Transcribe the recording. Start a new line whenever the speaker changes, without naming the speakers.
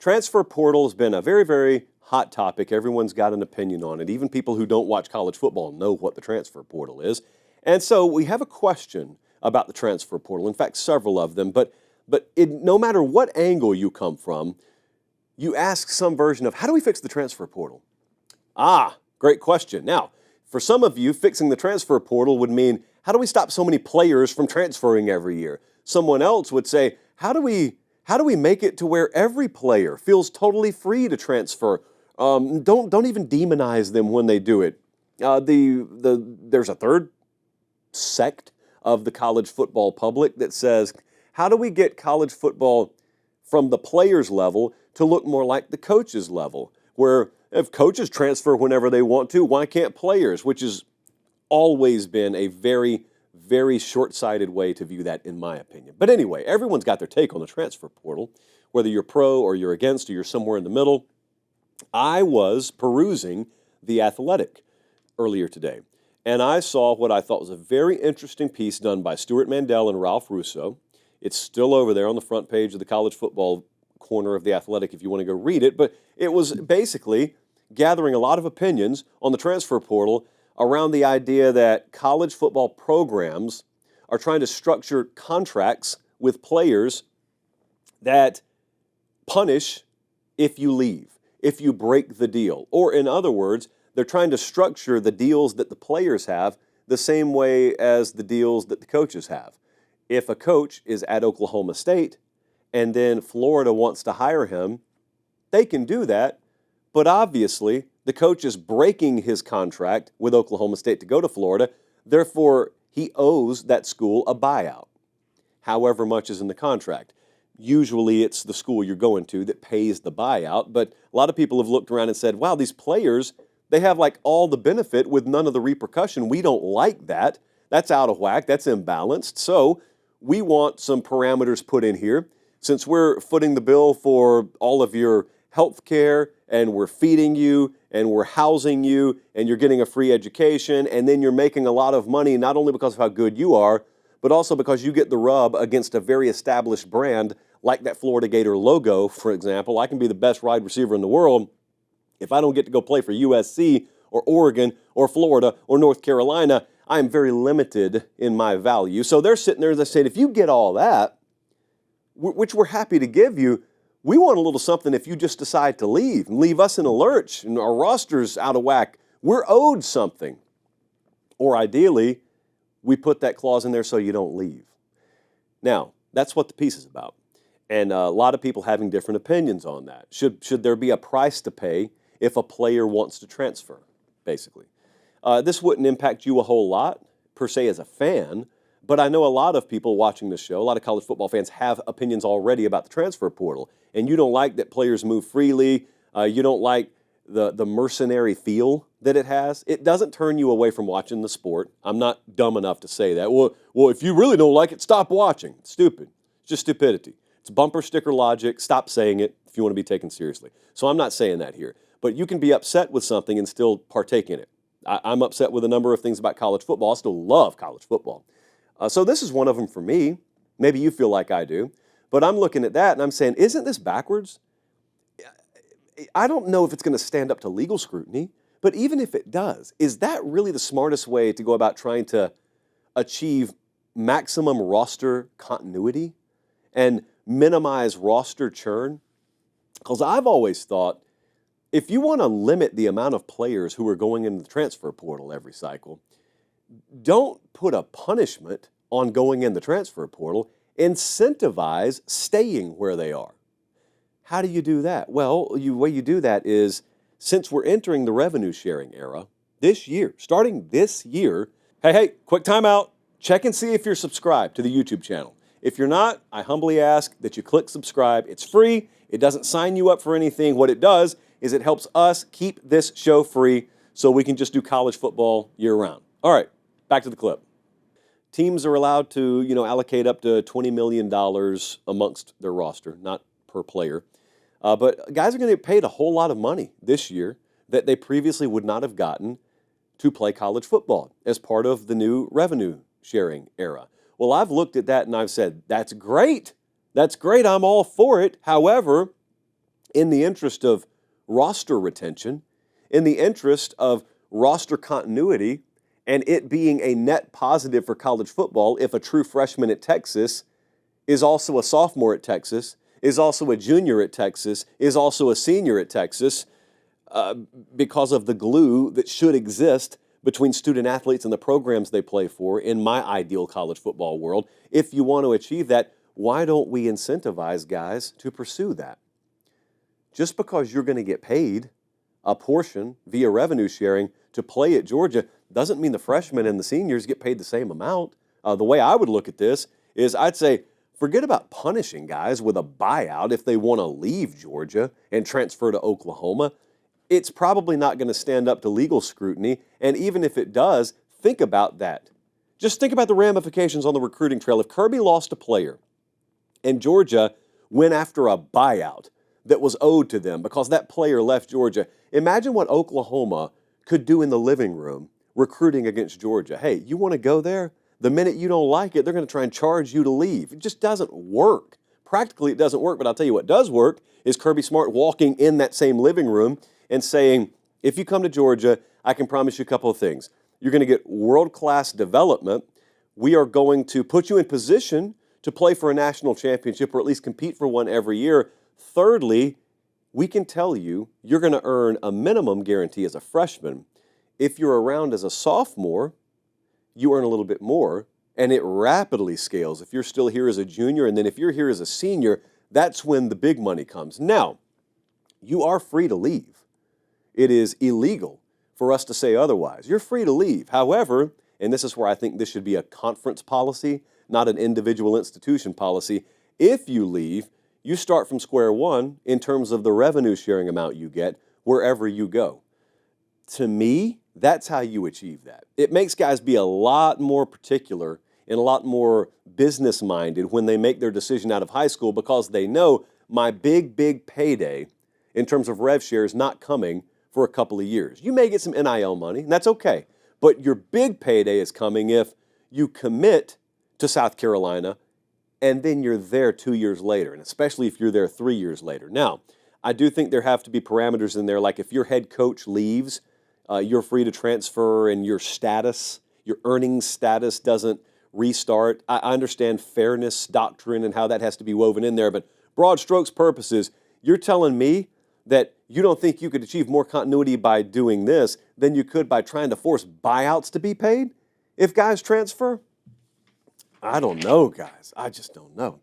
Transfer portal has been a very, very hot topic. Everyone's got an opinion on it. Even people who don't watch college football know what the transfer portal is. And so we have a question about the transfer portal. In fact, several of them. But no matter what angle you come from, you ask some version of, how do we fix the transfer portal? Great question. Now, for some of you, fixing the transfer portal would mean, how do we stop so many players from transferring every year? Someone else would say, how do we make it to where every player feels totally free to transfer? Don't even demonize them when they do it. There's a third sect of the college football public that says, how do we get college football from the players level to look more like the coaches level, where if coaches transfer whenever they want to, why can't players? Which has always been a very, very short-sighted way to view that, in my opinion. But anyway, everyone's got their take on the transfer portal, whether you're pro or you're against or you're somewhere in the middle. I was perusing The Athletic earlier today, and I saw what I thought was a very interesting piece done by Stuart Mandel and Ralph Russo. It's still over there on the front page of the college football corner of The Athletic if you want to go read it, but it was basically gathering a lot of opinions on the transfer portal around the idea that college football programs are trying to structure contracts with players that punish if you leave, if you break the deal. Or in other words, they're trying to structure the deals that the players have the same way as the deals that the coaches have. If a coach is at Oklahoma State and then Florida wants to hire him, they can do that, but obviously the coach is breaking his contract with Oklahoma State to go to Florida, therefore he owes that school a buyout, however much is in the contract. Usually it's the school you're going to that pays the buyout, but a lot of people have looked around and said, wow, these players, they have like all the benefit with none of the repercussion. We don't like that. That's out of whack. That's imbalanced. So we want some parameters put in here. Since we're footing the bill for all of your health care, and we're feeding you, and we're housing you, and you're getting a free education, and then you're making a lot of money not only because of how good you are, but also because you get the rub against a very established brand like that Florida Gator logo, for example. I can be the best wide receiver in the world. If I don't get to go play for USC or Oregon or Florida or North Carolina, I am very limited in my value. So they're sitting there and they're saying, if you get all that, which we're happy to give you, we want a little something if you just decide to leave and leave us in a lurch and our roster's out of whack. We're owed something. Or ideally, we put that clause in there so you don't leave. Now, that's what the piece is about. And a lot of people having different opinions on that. Should there be a price to pay if a player wants to transfer, basically? This wouldn't impact you a whole lot, per se, as a fan, but I know a lot of people watching this show, a lot of college football fans have opinions already about the transfer portal. And you don't like that players move freely. You don't like the mercenary feel that it has. It doesn't turn you away from watching the sport. I'm not dumb enough to say that. Well, if you really don't like it, stop watching. It's stupid. It's just stupidity. It's bumper sticker logic. Stop saying it if you want to be taken seriously. So I'm not saying that here. But you can be upset with something and still partake in it. I'm upset with a number of things about college football. I still love college football. So this is one of them for me. Maybe you feel like I do. But I'm looking at that and I'm saying, isn't this backwards? I don't know if it's going to stand up to legal scrutiny, but even if it does, is that really the smartest way to go about trying to achieve maximum roster continuity and minimize roster churn? Because I've always thought, if you want to limit the amount of players who are going into the transfer portal every cycle, don't put a punishment on going in the transfer portal. Incentivize staying where they are. How do you do that? Well, the way you do that is, since we're entering the revenue sharing era this year, starting this year, hey, quick timeout. Check and see if you're subscribed to the YouTube channel. If you're not, I humbly ask that you click subscribe. It's free. It doesn't sign you up for anything. What it does is it helps us keep this show free so we can just do college football year-round. All right, back to the clip. Teams are allowed to, allocate up to $20 million amongst their roster, not per player. But guys are going to get paid a whole lot of money this year that they previously would not have gotten to play college football as part of the new revenue sharing era. Well, I've looked at that and I've said, that's great. That's great. I'm all for it. However, in the interest of roster retention, in the interest of roster continuity, and it being a net positive for college football if a true freshman at Texas is also a sophomore at Texas, is also a junior at Texas, is also a senior at Texas, because of the glue that should exist between student athletes and the programs they play for in my ideal college football world. If you want to achieve that, why don't we incentivize guys to pursue that? Just because you're going to get paid a portion via revenue sharing to play at Georgia doesn't mean the freshmen and the seniors get paid the same amount. The way I would look at this is I'd say forget about punishing guys with a buyout if they want to leave Georgia and transfer to Oklahoma. It's probably not going to stand up to legal scrutiny, and even if it does, think about that. Just think about the ramifications on the recruiting trail. If Kirby lost a player and Georgia went after a buyout that was owed to them because that player left Georgia, imagine what Oklahoma could do in the living room recruiting against Georgia. Hey, you want to go there? The minute you don't like it, they're going to try and charge you to leave. It just doesn't work. Practically, it doesn't work, but I'll tell you what does work is Kirby Smart walking in that same living room and saying, if you come to Georgia, I can promise you a couple of things. You're going to get world-class development. We are going to put you in position to play for a national championship or at least compete for one every year. Thirdly, we can tell you you're going to earn a minimum guarantee as a freshman. If you're around as a sophomore, you earn a little bit more, and it rapidly scales. If you're still here as a junior, and then if you're here as a senior, that's when the big money comes. Now, you are free to leave. It is illegal for us to say otherwise. You're free to leave. However, and this is where I think this should be a conference policy, not an individual institution policy, if you leave, you start from square one in terms of the revenue sharing amount you get wherever you go. To me, that's how you achieve that. It makes guys be a lot more particular and a lot more business-minded when they make their decision out of high school because they know my big payday in terms of rev share is not coming for a couple of years. You may get some NIL money, and that's okay, but your big payday is coming if you commit to South Carolina and then you're there 2 years later, and especially if you're there 3 years later. Now, I do think there have to be parameters in there, like if your head coach leaves, you're free to transfer and your status, your earnings status doesn't restart. I understand fairness doctrine and how that has to be woven in there, but broad strokes purposes, you're telling me that you don't think you could achieve more continuity by doing this than you could by trying to force buyouts to be paid if guys transfer? I don't know, guys. I just don't know.